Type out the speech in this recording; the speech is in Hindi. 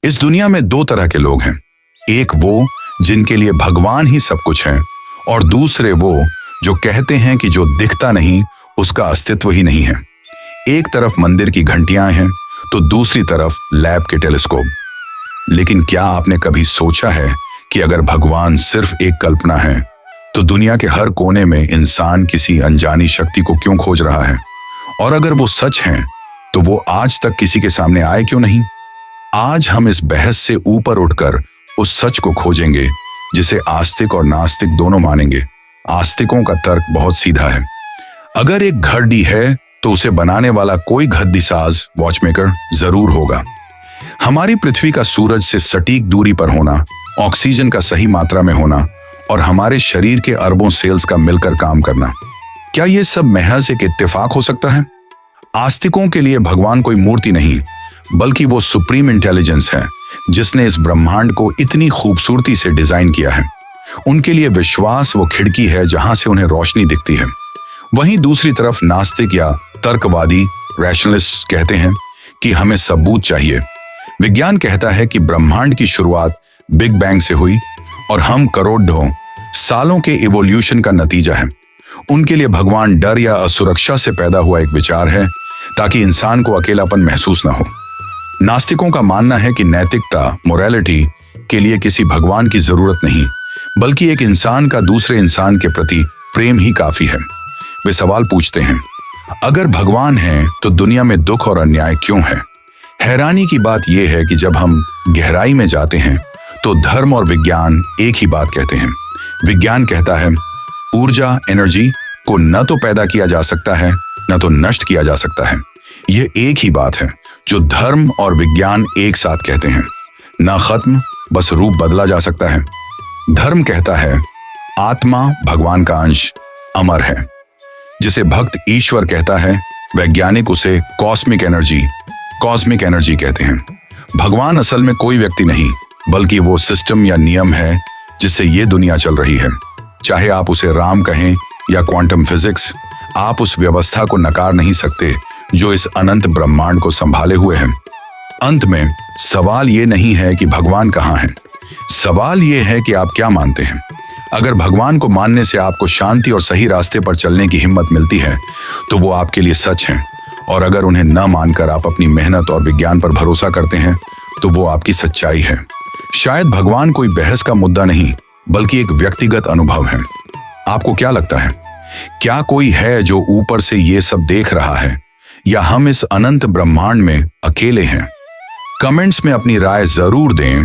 इस दुनिया में दो तरह के लोग हैं। एक वो जिनके लिए भगवान ही सब कुछ है, और दूसरे वो जो कहते हैं कि जो दिखता नहीं उसका अस्तित्व ही नहीं है। एक तरफ मंदिर की घंटियां हैं तो दूसरी तरफ लैब के टेलीस्कोप। लेकिन क्या आपने कभी सोचा है कि अगर भगवान सिर्फ एक कल्पना है तो दुनिया के हर कोने में इंसान किसी अनजानी शक्ति को क्यों खोज रहा है? और अगर वो सच है तो वो आज तक किसी के सामने आए क्यों नहीं? आज हम इस बहस से ऊपर उठकर उस सच को खोजेंगे जिसे आस्तिक और नास्तिक दोनों मानेंगे। आस्तिकों का तर्क बहुत सीधा है। अगर एक घड़ी है तो उसे बनाने वाला कोई घद्दीसाज वॉचमेकर जरूर होगा। हमारी पृथ्वी का सूरज से सटीक दूरी पर होना, ऑक्सीजन का सही मात्रा में होना और हमारे शरीर के अरबों सेल्स का मिलकर काम करना, क्या यह सब महज एक इत्तेफाक हो सकता है? आस्तिकों के लिए भगवान कोई मूर्ति नहीं बल्कि वो सुप्रीम इंटेलिजेंस है जिसने इस ब्रह्मांड को इतनी खूबसूरती से डिजाइन किया है। उनके लिए विश्वास वो खिड़की है जहां से उन्हें रोशनी दिखती है। वहीं दूसरी तरफ नास्तिक या तर्कवादी रैशनलिस्ट कहते हैं कि हमें सबूत चाहिए। विज्ञान कहता है कि ब्रह्मांड की शुरुआत बिग बैंग से हुई और हम करोड़ों सालों के इवोल्यूशन का नतीजा है। उनके लिए भगवान डर या असुरक्षा से पैदा हुआ एक विचार है ताकि इंसान को अकेलापन महसूस न हो। नास्तिकों का मानना है कि नैतिकता, मोरालिटी के लिए किसी भगवान की जरूरत नहीं बल्कि एक इंसान का दूसरे इंसान के प्रति प्रेम ही काफी है। वे सवाल पूछते हैं, अगर भगवान है तो दुनिया में दुख और अन्याय क्यों है? हैरानी की बात यह है कि जब हम गहराई में जाते हैं तो धर्म और विज्ञान एक ही बात कहते हैं। विज्ञान कहता है ऊर्जा, एनर्जी को न तो पैदा किया जा सकता है न तो नष्ट किया जा सकता है। यह एक ही बात है जो धर्म और विज्ञान एक साथ कहते हैं। न खत्म, बस रूप बदला जा सकता है। धर्म कहता है आत्मा भगवान का अंश, अमर है, जिसे भक्त ईश्वर कहता है। वैज्ञानिक उसे कॉस्मिक एनर्जी कहते हैं। भगवान असल में कोई व्यक्ति नहीं बल्कि वो सिस्टम या नियम है जिससे ये दुनिया चल रही है। चाहे आप उसे राम कहें या क्वांटम फिजिक्स, आप उस व्यवस्था को नकार नहीं सकते जो इस अनंत ब्रह्मांड को संभाले हुए है। अंत में सवाल ये नहीं है कि भगवान कहाँ है, सवाल ये है कि आप क्या मानते हैं। अगर भगवान को मानने से आपको शांति और सही रास्ते पर चलने की हिम्मत मिलती है तो वो आपके लिए सच है, और अगर उन्हें न मानकर आप अपनी मेहनत और विज्ञान पर भरोसा करते हैं तो वो आपकी सच्चाई है। शायद भगवान कोई बहस का मुद्दा नहीं बल्कि एक व्यक्तिगत अनुभव है। आपको क्या लगता है, क्या कोई है जो ऊपर से ये सब देख रहा है, या हम इस अनंत ब्रह्मांड में अकेले हैं? कमेंट्स में अपनी राय जरूर दें